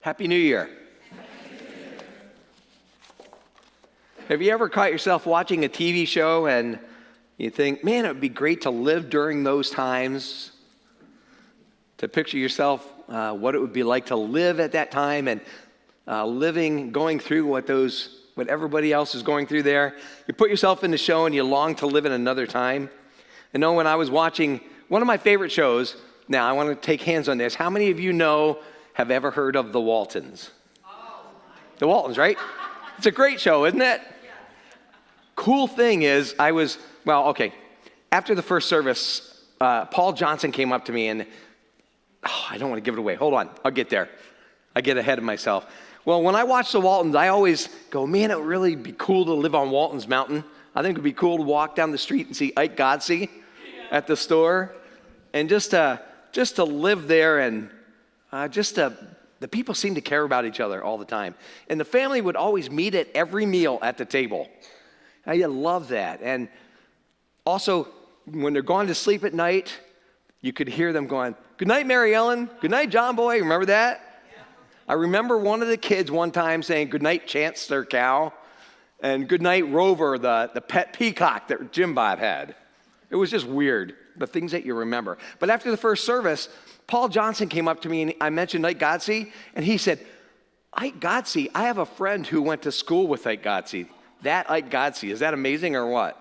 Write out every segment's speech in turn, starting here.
Happy New Year. Have you ever caught yourself watching a TV show and you think, man, it would be great to live during those times, to picture yourself what it would be like to live at that time and going through what everybody else is going through there. You put yourself in the show and you long to live in another time. I know when I was watching one of my favorite shows, now I want to take hands on this. How many of you have ever heard of The Waltons? The Waltons, right? It's a great show, isn't it? Cool thing is, after the first service, Paul Johnson came up to me and, I don't want to give it away. Hold on, I'll get there. I get ahead of myself. Well, when I watch The Waltons, I always go, man, it would really be cool to live on Walton's Mountain. I think it would be cool to walk down the street and see Ike Godsey at the store. And just to live there and the people seem to care about each other all the time. And the family would always meet at every meal at the table. I love that. And also, when they're going to sleep at night, you could hear them going, good night, Mary Ellen. Good night, John Boy. Remember that? Yeah. I remember one of the kids one time saying, good night, Chancellor Cow. And good night, Rover, the pet peacock that Jim Bob had. It was just weird, the things that you remember. But after the first service, Paul Johnson came up to me and I mentioned Ike Godsey, and he said, Ike Godsey, I have a friend who went to school with Ike Godsey. That Ike Godsey, is that amazing or what?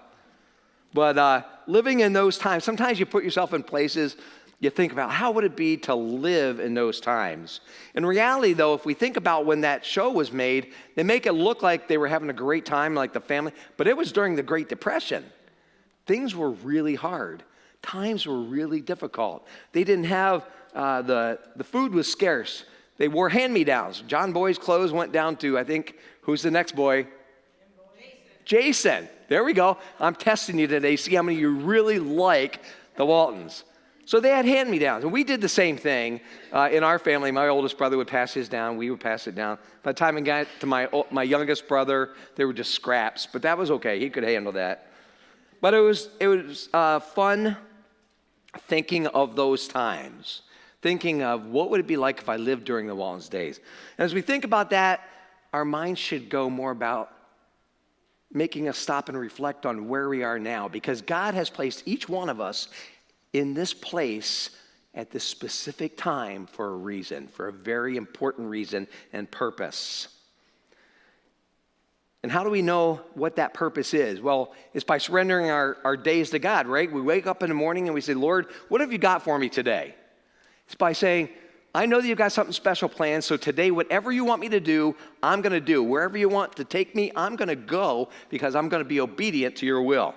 But living in those times, sometimes you put yourself in places, you think about how would it be to live in those times. In reality, though, if we think about when that show was made, they make it look like they were having a great time, like the family, but it was during the Great Depression. Things were really hard. Times were really difficult. They didn't have, the food was scarce. They wore hand-me-downs. John Boy's clothes went down to, I think, who's the next boy? Jason. There we go. I'm testing you today. See how many of you really like the Waltons. So they had hand-me-downs. And we did the same thing in our family. My oldest brother would pass his down. We would pass it down. By the time it got to my youngest brother, they were just scraps. But that was okay. He could handle that. But it was fun thinking of those times, thinking of what would it be like if I lived during the Waltons days. And as we think about that, our minds should go more about making us stop and reflect on where we are now, because God has placed each one of us in this place at this specific time for a reason, for a very important reason and purpose. And how do we know what that purpose is? Well, it's by surrendering our days to God, right? We wake up in the morning and we say, Lord, what have you got for me today? It's by saying, I know that you've got something special planned, so today, whatever you want me to do, I'm going to do. Wherever you want to take me, I'm going to go because I'm going to be obedient to your will.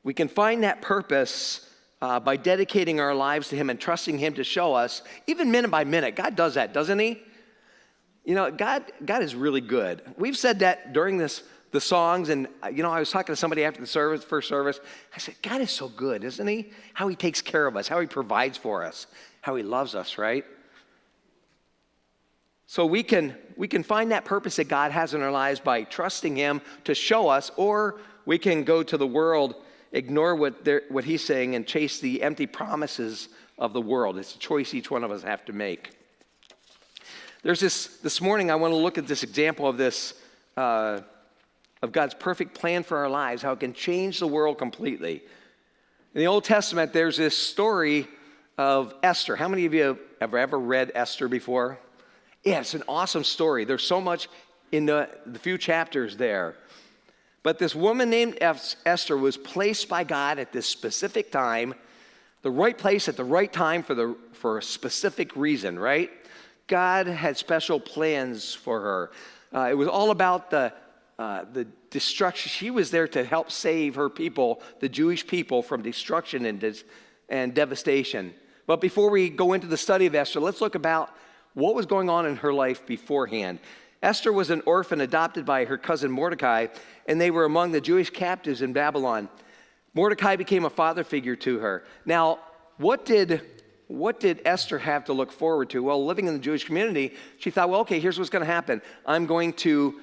We can find that purpose by dedicating our lives to Him and trusting Him to show us, even minute by minute. God does that, doesn't He? You know, God is really good. We've said that during the songs, and I was talking to somebody after the first service. I said, God is so good, isn't He? How He takes care of us, how He provides for us, how He loves us, right? So we can find that purpose that God has in our lives by trusting Him to show us, or we can go to the world, ignore what He's saying, and chase the empty promises of the world. It's a choice each one of us have to make. There's this morning, I want to look at this example of this, of God's perfect plan for our lives, how it can change the world completely. In the Old Testament, there's this story of Esther. How many of you have ever read Esther before? Yeah, it's an awesome story. There's so much in the few chapters there. But this woman named Esther was placed by God at this specific time, the right place at the right time for a specific reason, right? God had special plans for her. It was all about the destruction. She was there to help save her people, the Jewish people, from destruction and devastation. But before we go into the study of Esther, let's look about what was going on in her life beforehand. Esther was an orphan adopted by her cousin Mordecai, and they were among the Jewish captives in Babylon. Mordecai became a father figure to her. Now, what did Esther have to look forward to? Well, living in the Jewish community, she thought, well, okay, here's what's going to happen. I'm going to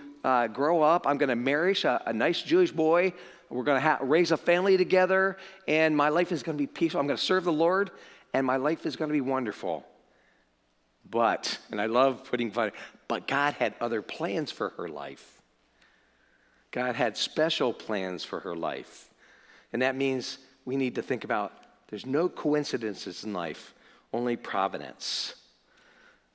grow up. I'm going to marry a nice Jewish boy. We're going to raise a family together, and my life is going to be peaceful. I'm going to serve the Lord. and my life is going to be wonderful. But, and I love putting, but God had other plans for her life. God had special plans for her life. And that means we need to think about there's no coincidences in life, only providence.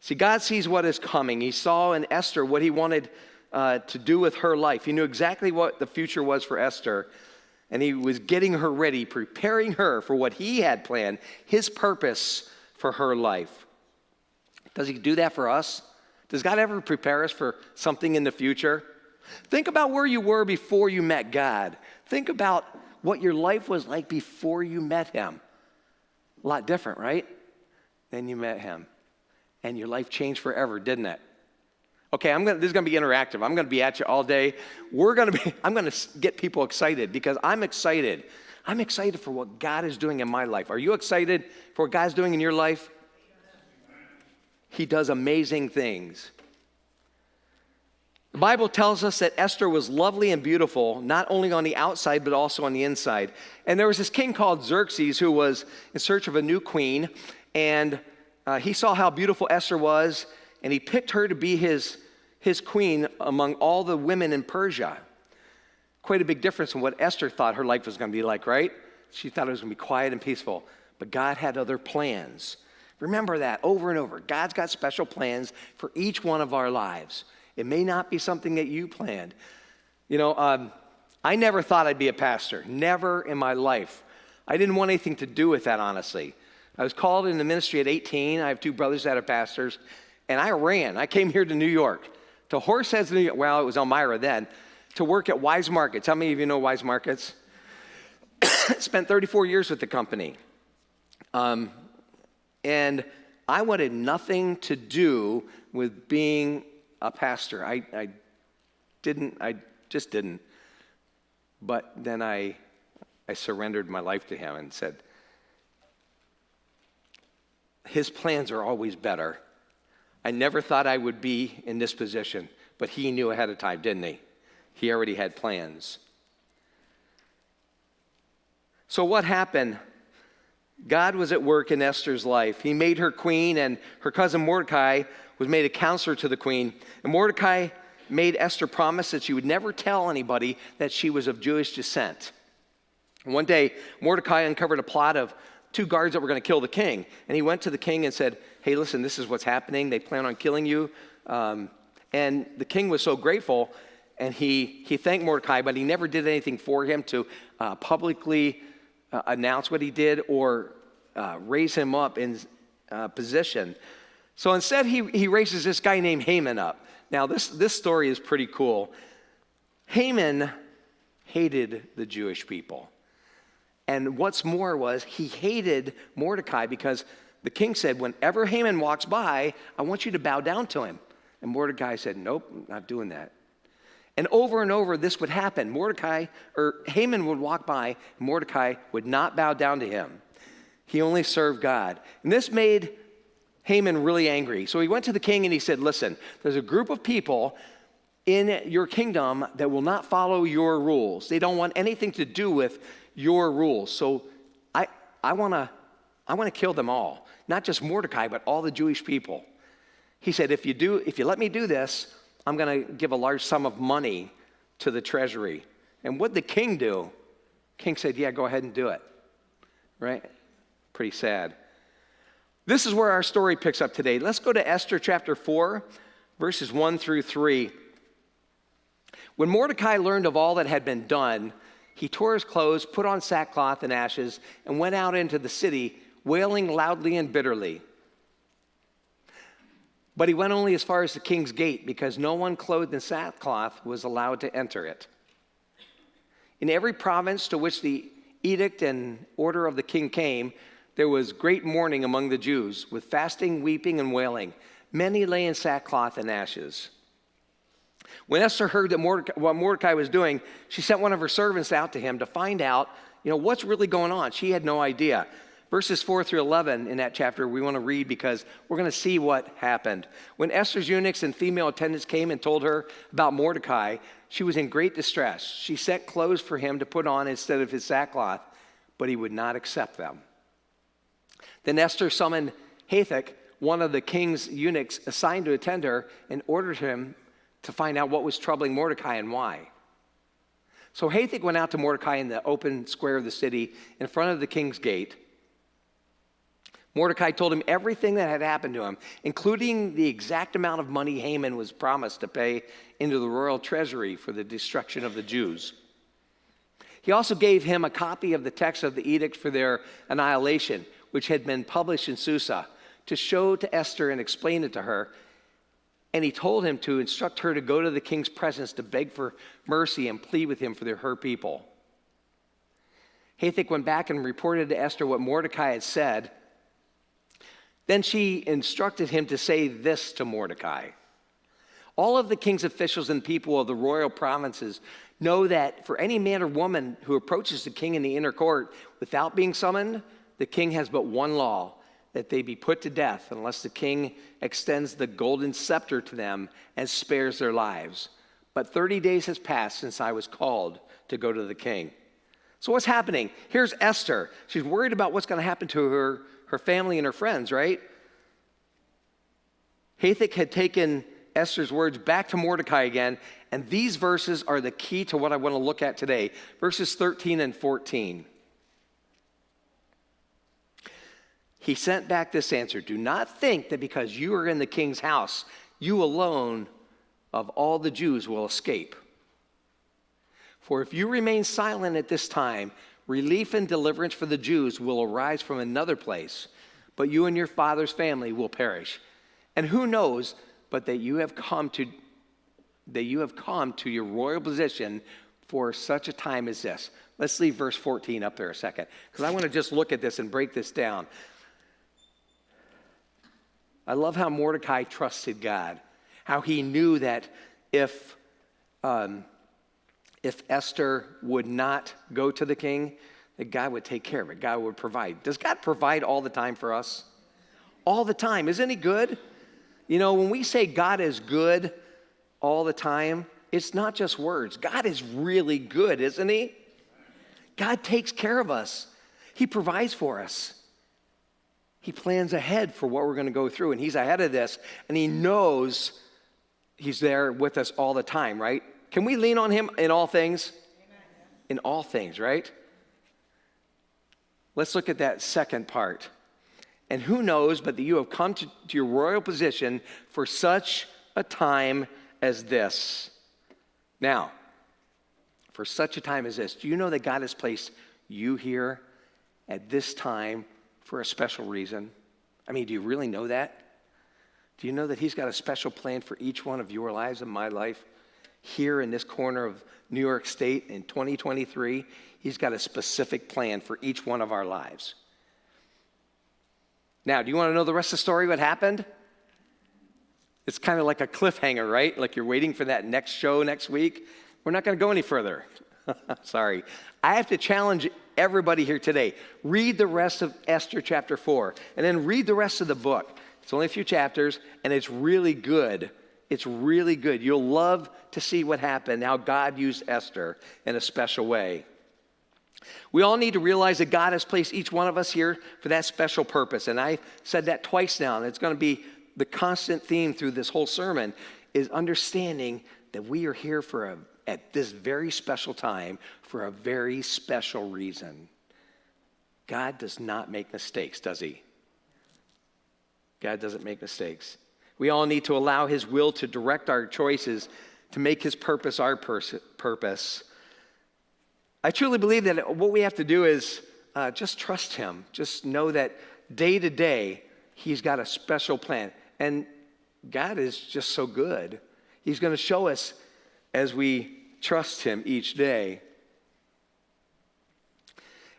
See, God sees what is coming. He saw in Esther what he wanted to do with her life. He knew exactly what the future was for Esther, and he was getting her ready, preparing her for what he had planned, his purpose for her life. Does he do that for us? Does God ever prepare us for something in the future? Think about where you were before you met God. Think about what your life was like before you met him. A lot different, right? Then you met him. And your life changed forever, didn't it? Okay, this is going to be interactive. I'm going to be at you all day. I'm going to get people excited because I'm excited. I'm excited for what God is doing in my life. Are you excited for what God's doing in your life? He does amazing things. The Bible tells us that Esther was lovely and beautiful, not only on the outside, but also on the inside. And there was this king called Xerxes who was in search of a new queen, and he saw how beautiful Esther was, and he picked her to be his queen among all the women in Persia. Quite a big difference in what Esther thought her life was going to be like, right? She thought it was going to be quiet and peaceful, but God had other plans. Remember that over and over. God's got special plans for each one of our lives. It may not be something that you planned. You know, I never thought I'd be a pastor. Never in my life. I didn't want anything to do with that, honestly. I was called into ministry at 18. I have two brothers that are pastors. And I ran. I came here to New York, to Horseheads, New York. Well, it was Elmira then, to work at Wise Markets. How many of you know Wise Markets? Spent 34 years with the company. And I wanted nothing to do with being a pastor. I just didn't. But then I surrendered my life to him and said, his plans are always better. I never thought I would be in this position, but he knew ahead of time, didn't he? He already had plans. So what happened? God was at work in Esther's life. He made her queen, and her cousin Mordecai was made a counselor to the queen. And Mordecai made Esther promise that she would never tell anybody that she was of Jewish descent. One day, Mordecai uncovered a plot of two guards that were going to kill the king. And he went to the king and said, hey, listen, this is what's happening. They plan on killing you. And the king was so grateful, and he thanked Mordecai, but he never did anything for him to publicly announce what he did or raise him up in position. So instead, he raises this guy named Haman up. Now, this story is pretty cool. Haman hated the Jewish people. And what's more was he hated Mordecai because the king said, whenever Haman walks by, I want you to bow down to him. And Mordecai said, nope, not doing that. And over this would happen. Haman would walk by, and Mordecai would not bow down to him. He only served God. And this made Haman really angry. So he went to the king and he said, listen, there's a group of people in your kingdom that will not follow your rules. They don't want anything to do with your rules. So I want to kill them all. Not just Mordecai, but all the Jewish people. He said, if you let me do this, I'm going to give a large sum of money to the treasury. And what did the king do? King said, yeah, go ahead and do it. Right? Pretty sad. This is where our story picks up today. Let's go to Esther chapter 4, verses 1 through 3. When Mordecai learned of all that had been done, he tore his clothes, put on sackcloth and ashes, and went out into the city, wailing loudly and bitterly. But he went only as far as the king's gate, because no one clothed in sackcloth was allowed to enter it. In every province to which the edict and order of the king came, there was great mourning among the Jews, with fasting, weeping, and wailing. Many lay in sackcloth and ashes. When Esther heard that what Mordecai was doing, she sent one of her servants out to him to find out, what's really going on. She had no idea. Verses 4 through 11 in that chapter we want to read because we're going to see what happened. When Esther's eunuchs and female attendants came and told her about Mordecai, she was in great distress. She sent clothes for him to put on instead of his sackcloth, but he would not accept them. Then Esther summoned Hathach, one of the king's eunuchs assigned to attend her, and ordered him to find out what was troubling Mordecai and why. So Hathach went out to Mordecai in the open square of the city in front of the king's gate. Mordecai told him everything that had happened to him, including the exact amount of money Haman was promised to pay into the royal treasury for the destruction of the Jews. He also gave him a copy of the text of the edict for their annihilation, which had been published in Susa, to show to Esther and explain it to her. And he told him to instruct her to go to the king's presence to beg for mercy and plead with him for her people. Hathach went back and reported to Esther what Mordecai had said. Then she instructed him to say this to Mordecai: all of the king's officials and people of the royal provinces know that for any man or woman who approaches the king in the inner court without being summoned, the king has but one law, that they be put to death unless the king extends the golden scepter to them and spares their lives. But 30 days has passed since I was called to go to the king. So what's happening? Here's Esther. She's worried about what's going to happen to her family and her friends, right? Hathach had taken Esther's words back to Mordecai again, and these verses are the key to what I want to look at today. Verses 13 and 14. He sent back this answer: do not think that because you are in the king's house, you alone of all the Jews will escape. For if you remain silent at this time, relief and deliverance for the Jews will arise from another place, but you and your father's family will perish. And who knows but that you have come to your royal position for such a time as this. Let's leave verse 14 up there a second, because I want to just look at this and break this down. I love how Mordecai trusted God, how he knew that if Esther would not go to the king, that God would take care of it. God would provide. Does God provide all the time for us? All the time. Isn't he good? You know, when we say God is good all the time, it's not just words. God is really good, isn't he? God takes care of us. He provides for us. He plans ahead for what we're going to go through, and he's ahead of this, and he knows he's there with us all the time, right? Can we lean on him in all things? Amen. In all things, right? Let's look at that second part. And who knows but that you have come to your royal position for such a time as this. Now, for such a time as this, do you know that God has placed you here at this time for a special reason? I mean, do you really know that? Do you know that he's got a special plan for each one of your lives and my life? Here in this corner of New York State in 2023, he's got a specific plan for each one of our lives. Now, do you want to know the rest of the story, what happened? It's kind of like a cliffhanger, right? Like you're waiting for that next show next week. We're not going to go any further. Sorry. I have to challenge everybody here today. Read the rest of Esther chapter 4, and then read the rest of the book. It's only a few chapters, and it's really good. It's really good. You'll love to see what happened, how God used Esther in a special way. We all need to realize that God has placed each one of us here for that special purpose. And I said that twice now, and it's going to be the constant theme through this whole sermon, is understanding that we are here at this very special time for a very special reason. God does not make mistakes, does he? God doesn't make mistakes. We all need to allow his will to direct our choices, to make his purpose our purpose. I truly believe that what we have to do is just trust him. Just know that day to day, he's got a special plan. And God is just so good. He's going to show us as we trust him each day.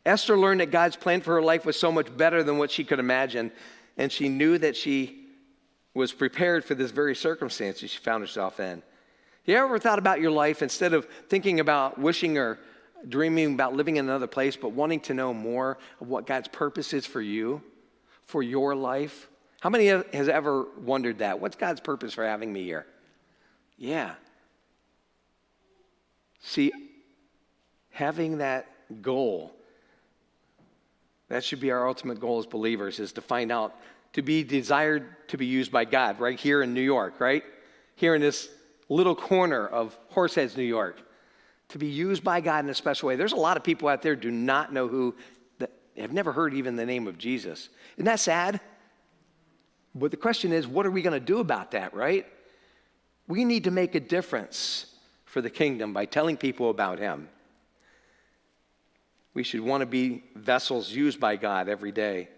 Esther learned that God's plan for her life was so much better than what she could imagine. And she knew that she was prepared for this very circumstance that she found herself in. You ever thought about your life, instead of thinking about wishing or dreaming about living in another place, but wanting to know more of what God's purpose is for you, for your life? How many has ever wondered that? What's God's purpose for having me here? Yeah. See, having that goal That should be our ultimate goal as believers, is to find out, to be desired to be used by God right here in New York, right? Here in this little corner of Horseheads, New York, to be used by God in a special way. There's a lot of people out there who do not know have never heard even the name of Jesus. Isn't that sad? But the question is, what are we going to do about that, right? We need to make a difference for the kingdom by telling people about him. We should want to be vessels used by God every day.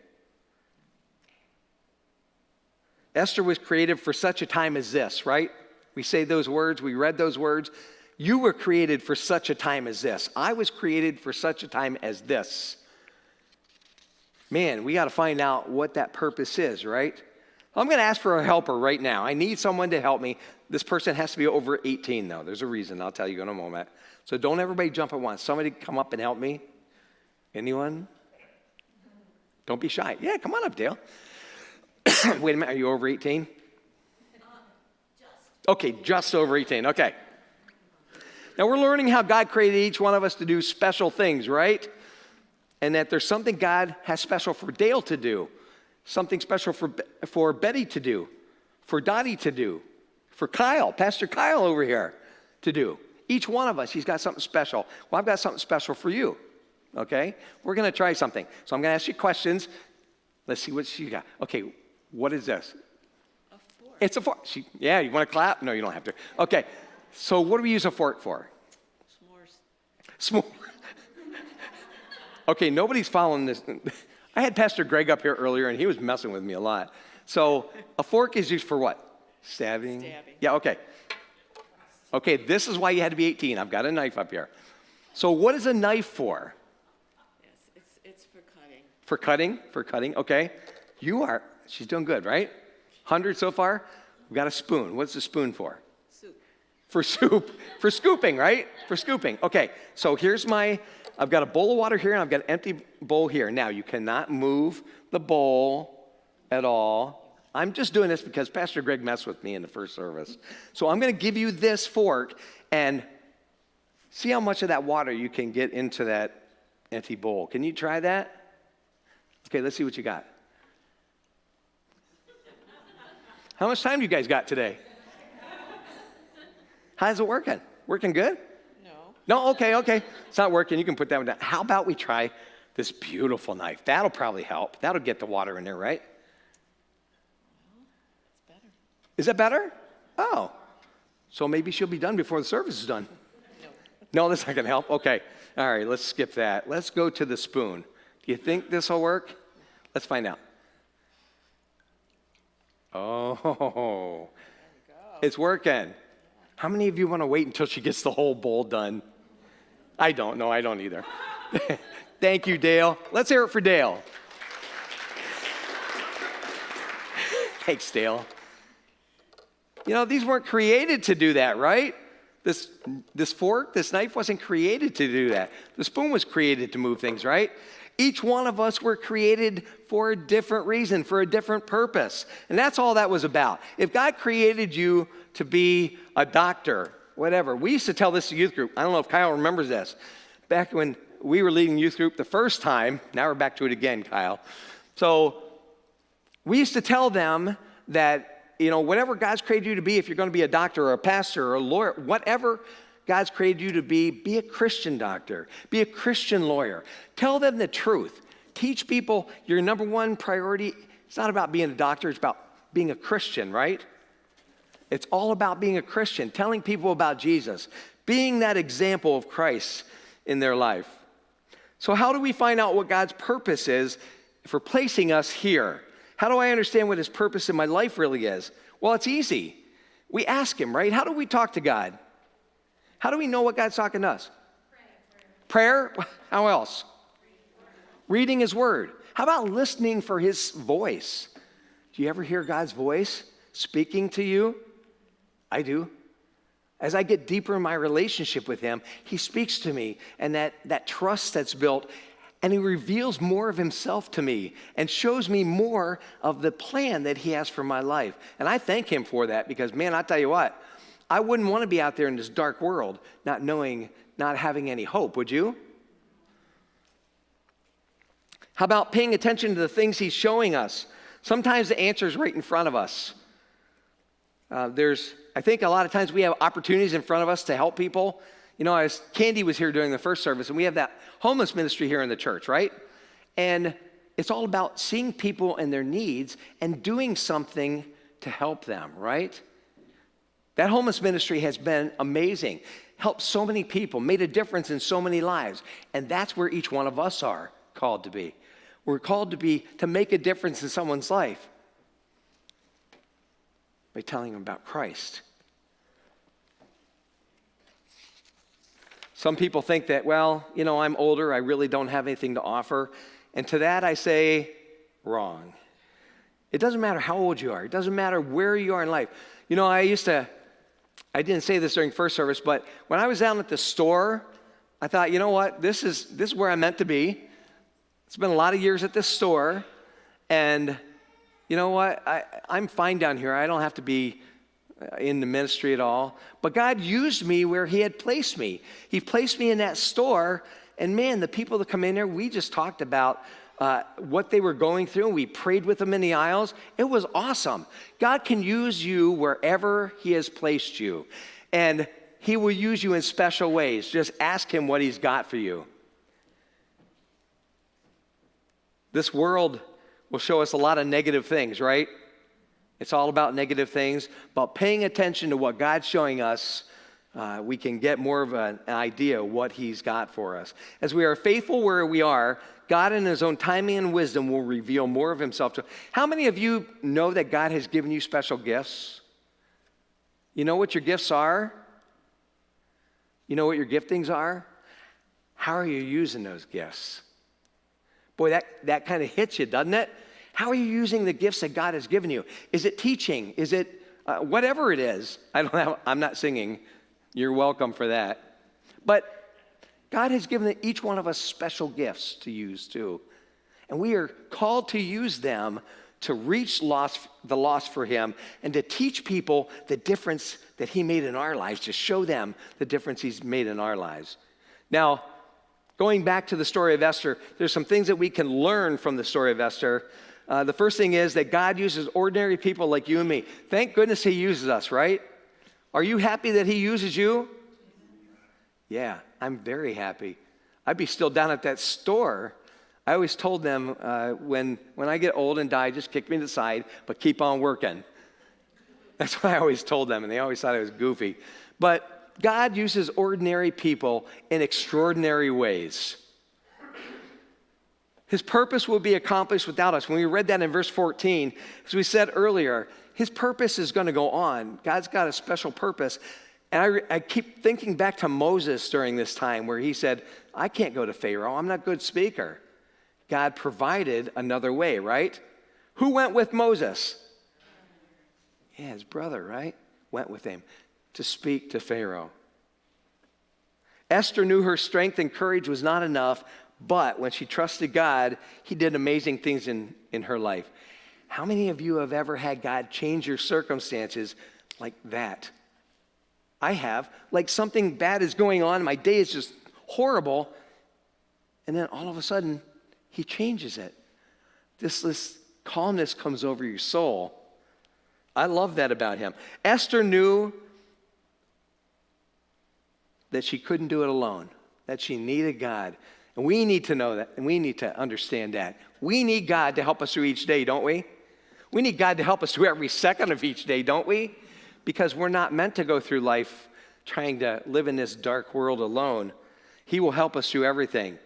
Esther was created for such a time as this, right? We say those words, we read those words. You were created for such a time as this. I was created for such a time as this. Man, we got to find out what that purpose is, right? I'm going to ask for a helper right now. I need someone to help me. This person has to be over 18, though. There's a reason. I'll tell you in a moment. So don't everybody jump at once. Somebody come up and help me. Anyone? Don't be shy. Yeah, come on up, Dale. Wait a minute. Are you over 18? Okay, just over 18. Okay. Now we're learning how God created each one of us to do special things, right? And that there's something God has special for Dale to do. Something special for Betty to do, for Dottie to do, for Kyle, Pastor Kyle over here to do. Each one of us, he's got something special. Well, I've got something special for you, okay? We're going to try something. So I'm going to ask you questions. Let's see what you got. Okay, what is this? A fork. It's a fork. Yeah, you want to clap? No, you don't have to. Okay, so what do we use a fork for? S'mores. Okay, nobody's following this. I had Pastor Greg up here earlier, and he was messing with me a lot. So a fork is used for what? Stabbing? Yeah, okay. Okay, this is why you had to be 18. I've got a knife up here. So what is a knife for? Yes, it's for cutting. For cutting? For cutting, okay. She's doing good, right? 100 so far? We've got a spoon. What's the spoon for? Soup. For soup. For scooping, right? For scooping. Okay, so I've got a bowl of water here, and I've got an empty bowl here. Now, you cannot move the bowl at all. I'm just doing this because Pastor Greg messed with me in the first service. So I'm going to give you this fork, and see how much of that water you can get into that empty bowl. Can you try that? Okay, let's see what you got. How much time you guys got today? How's it working? Working good? No, okay. It's not working. You can put that one down. How about we try this beautiful knife? That'll probably help. That'll get the water in there, right? It's better. Is that better? Oh. So maybe she'll be done before the service is done. No, that's not going to help? Okay. All right, let's skip that. Let's go to the spoon. Do you think this will work? Let's find out. Oh, it's working. How many of you want to wait until she gets the whole bowl done? I don't know. I don't either. Thank you, Dale. Let's hear it for Dale. Thanks, Dale. You know, these weren't created to do that, right? This fork, this knife wasn't created to do that. The spoon was created to move things, right? Each one of us were created for a different reason, for a different purpose. And that's all that was about. If God created you to be a doctor, whatever. We used to tell this to youth group. I don't know if Kyle remembers this. Back when we were leading youth group the first time, now we're back to it again, Kyle. So we used to tell them that, you know, whatever God's created you to be, if you're going to be a doctor or a pastor or a lawyer, whatever God's created you to be a Christian doctor, be a Christian lawyer. Tell them the truth. Teach people your number one priority. It's not about being a doctor, it's about being a Christian, right? It's all about being a Christian, telling people about Jesus, being that example of Christ in their life. So how do we find out what God's purpose is for placing us here? How do I understand what his purpose in my life really is? Well, it's easy. We ask him, right? How do we talk to God? How do we know what God's talking to us? Prayer? How else? Reading his word. How about listening for his voice? Do you ever hear God's voice speaking to you? I do. As I get deeper in my relationship with him, he speaks to me, and that trust that's built, and he reveals more of himself to me and shows me more of the plan that he has for my life. And I thank him for that because, man, I tell you what, I wouldn't want to be out there in this dark world not having any hope, would you? How about paying attention to the things he's showing us? Sometimes the answer is right in front of us. I think a lot of times we have opportunities in front of us to help people. You know, as Candy was here during the first service, and we have that homeless ministry here in the church, right? And it's all about seeing people and their needs and doing something to help them, right? That homeless ministry has been amazing, helped so many people, made a difference in so many lives. And that's where each one of us are called to be. We're called to make a difference in someone's life by telling them about Christ. Some people think that, well, you know, I'm older, I really don't have anything to offer. And to that I say, wrong. It doesn't matter how old you are. It doesn't matter where you are in life. You know, I didn't say this during first service, but when I was down at the store, I thought, you know what, this is where I'm meant to be. It's been a lot of years at this store, and you know what, I'm fine down here. I don't have to be in the ministry at all. But God used me where he had placed me. He placed me in that store, and man, the people that come in there, we just talked about what they were going through, and we prayed with them in the aisles. It was awesome. God can use you wherever he has placed you, and he will use you in special ways. Just ask him what he's got for you. This world will show us a lot of negative things, right? It's all about negative things, but paying attention to what God's showing us, we can get more of an idea of what he's got for us. As we are faithful where we are, God in his own timing and wisdom will reveal more of himself to us. How many of you know that God has given you special gifts? You know what your gifts are? You know what your giftings are? How are you using those gifts? Boy, that kind of hits you, doesn't it? How are you using the gifts that God has given you? Is it teaching? Is it whatever it is? I'm not singing. You're welcome for that. But God has given each one of us special gifts to use too. And we are called to use them to reach the lost for him and to teach people the difference that he made in our lives, to show them the difference he's made in our lives. Now, going back to the story of Esther, there's some things that we can learn from the story of Esther. The first thing is that God uses ordinary people like you and me. Thank goodness he uses us, right? Are you happy that he uses you? Yeah, I'm very happy. I'd be still down at that store. I always told them when I get old and die, just kick me to the side, but keep on working. That's what I always told them, and they always thought I was goofy. But God uses ordinary people in extraordinary ways. His purpose will be accomplished without us. When we read that in verse 14, as we said earlier, his purpose is going to go on. God's got a special purpose. And I keep thinking back to Moses during this time where he said, I can't go to Pharaoh. I'm not a good speaker. God provided another way, right? Who went with Moses? Yeah, his brother, right? Went with him to speak to Pharaoh. Esther knew her strength and courage was not enough, but when she trusted God, he did amazing things in her life. How many of you have ever had God change your circumstances like that? I have. Like something bad is going on, my day is just horrible, and then all of a sudden, he changes it. This calmness comes over your soul. I love that about him. Esther knew that she couldn't do it alone, that she needed God. And we need to know that, and we need to understand that. We need God to help us through each day, don't we? We need God to help us through every second of each day, don't we? Because we're not meant to go through life trying to live in this dark world alone. He will help us through everything.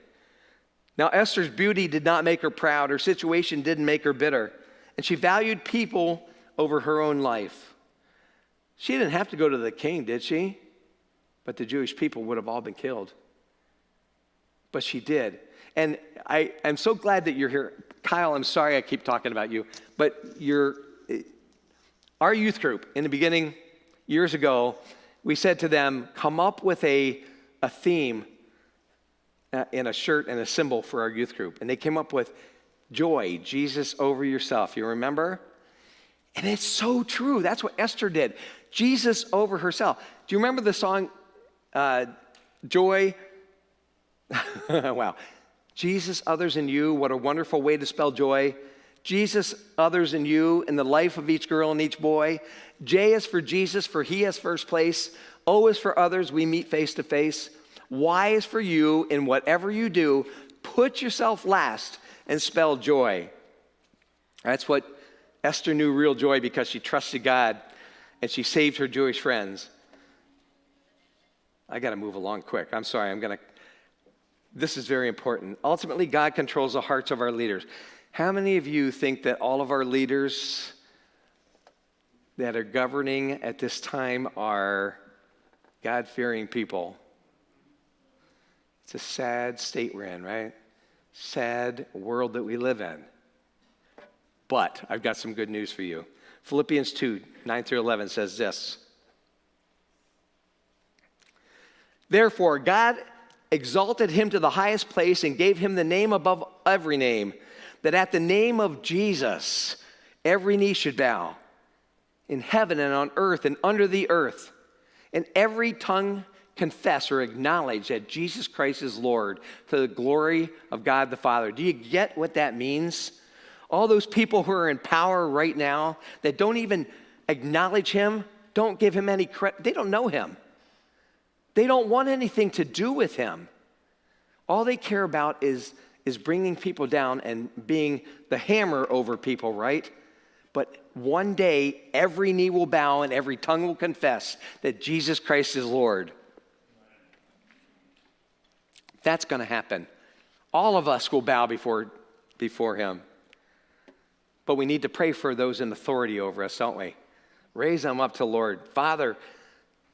Now, Esther's beauty did not make her proud. Her situation didn't make her bitter. And she valued people over her own life. She didn't have to go to the king, did she? But the Jewish people would have all been killed. But she did. And I'm so glad that you're here. Kyle, I'm sorry I keep talking about you. But our youth group, in the beginning, years ago, we said to them, come up with a theme and a shirt and a symbol for our youth group. And they came up with joy, Jesus over yourself. You remember? And it's so true. That's what Esther did. Jesus over herself. Do you remember the song, Joy? Wow. Jesus, others, and you. What a wonderful way to spell joy. Jesus, others, and you in the life of each girl and each boy. J is for Jesus, for he has first place. O is for others, we meet face to face. Y is for you, in whatever you do, put yourself last and spell joy. That's what Esther knew real joy because she trusted God and she saved her Jewish friends. I got to move along quick. I'm sorry. This is very important. Ultimately, God controls the hearts of our leaders. How many of you think that all of our leaders that are governing at this time are God-fearing people? It's a sad state we're in, right? Sad world that we live in. But I've got some good news for you. Philippians 2, 9 through 11 says this. Therefore, God exalted him to the highest place and gave him the name above every name, that at the name of Jesus, every knee should bow, in heaven and on earth and under the earth, and every tongue confess or acknowledge that Jesus Christ is Lord, to the glory of God the Father. Do you get what that means? All those people who are in power right now that don't even acknowledge him, don't give him any credit, they don't know him. They don't want anything to do with him. All they care about is bringing people down and being the hammer over people, right? But one day, every knee will bow and every tongue will confess that Jesus Christ is Lord. That's going to happen. All of us will bow before him. But we need to pray for those in authority over us, don't we? Raise them up to the Lord. Father,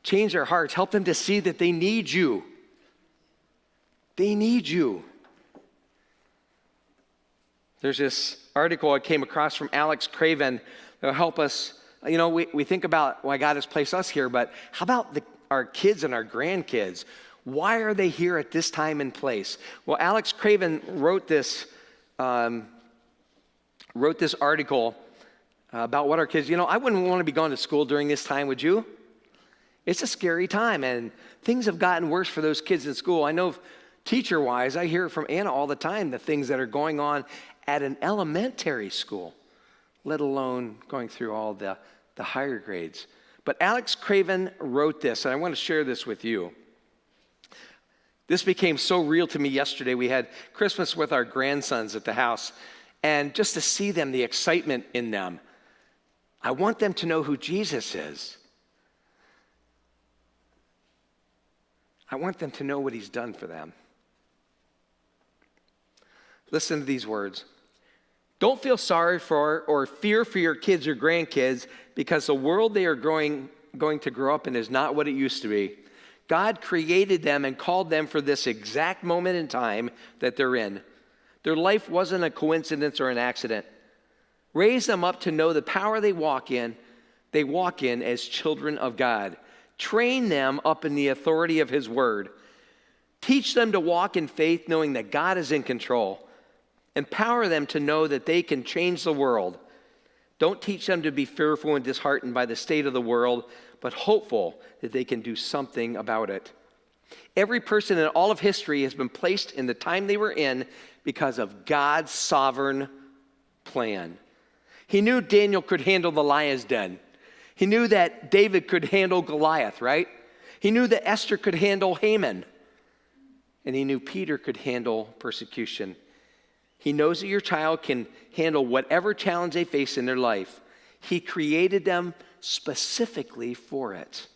change their hearts. Help them to see that they need you. They need you. There's this article I came across from Alex Craven that will help us. You know, we think about why God has placed us here, but how about our kids and our grandkids? Why are they here at this time and place? Well, Alex Craven wrote this article about what our kids, I wouldn't want to be going to school during this time, would you? It's a scary time, and things have gotten worse for those kids in school. I know teacher-wise, I hear from Anna all the time, the things that are going on at an elementary school, let alone going through all the higher grades. But Alex Craven wrote this, and I want to share this with you. This became so real to me yesterday. We had Christmas with our grandsons at the house, and just to see them, the excitement in them, I want them to know who Jesus is. I want them to know what he's done for them. Listen to these words. Don't feel sorry for or fear for your kids or grandkids because the world they are going to grow up in is not what it used to be. God created them and called them for this exact moment in time that they're in. Their life wasn't a coincidence or an accident. Raise them up to know the power they walk in as children of God. Train them up in the authority of his word. Teach them to walk in faith knowing that God is in control. Empower them to know that they can change the world. Don't teach them to be fearful and disheartened by the state of the world, but hopeful that they can do something about it. Every person in all of history has been placed in the time they were in because of God's sovereign plan. He knew Daniel could handle the lion's den. He knew that David could handle Goliath, right? He knew that Esther could handle Haman. And he knew Peter could handle persecution. He knows that your child can handle whatever challenge they face in their life. He created them specifically for it.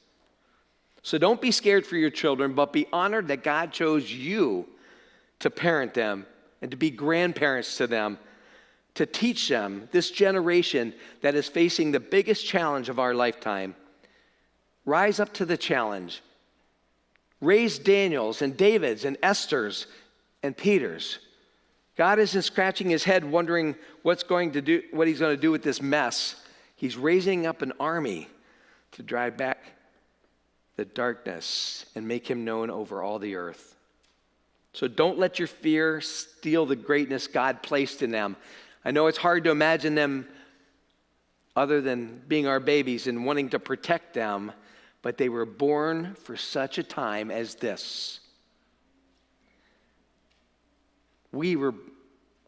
So don't be scared for your children, but be honored that God chose you to parent them and to be grandparents to them, to teach them, this generation that is facing the biggest challenge of our lifetime. Rise up to the challenge. Raise Daniels and Davids and Esthers and Peters. God isn't scratching his head wondering what he's going to do with this mess. He's raising up an army to drive back the darkness and make him known over all the earth. So don't let your fear steal the greatness God placed in them. I know it's hard to imagine them other than being our babies and wanting to protect them, but they were born for such a time as this. We were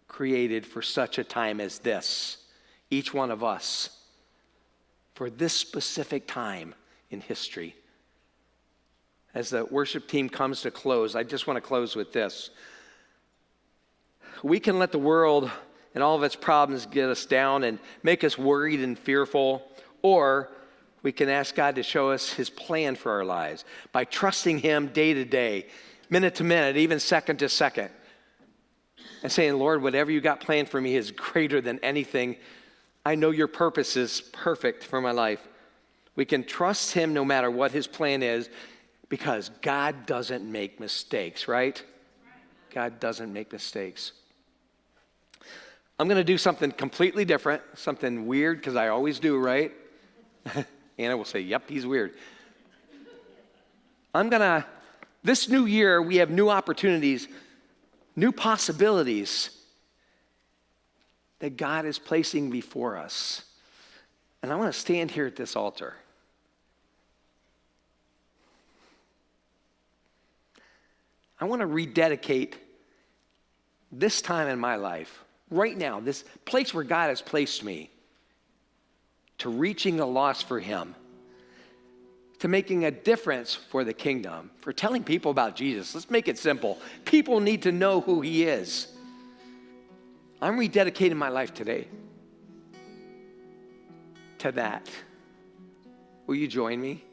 created for such a time as this, each one of us, for this specific time in history. As the worship team comes to close, I just want to close with this. We can let the world and all of its problems get us down and make us worried and fearful, or we can ask God to show us his plan for our lives by trusting him day to day, minute to minute, even second to second, and saying, Lord, whatever you got planned for me is greater than anything. I know your purpose is perfect for my life. We can trust him no matter what his plan is, because God doesn't make mistakes, right? God doesn't make mistakes. I'm going to do something completely different, something weird, because I always do, right? Anna will say, yep, he's weird. This new year, we have new opportunities, new possibilities that God is placing before us. And I want to stand here at this altar. I want to rededicate this time in my life, right now, this place where God has placed me, to reaching the lost for him, to making a difference for the kingdom, for telling people about Jesus. Let's make it simple. People need to know who he is. I'm rededicating my life today to that. Will you join me?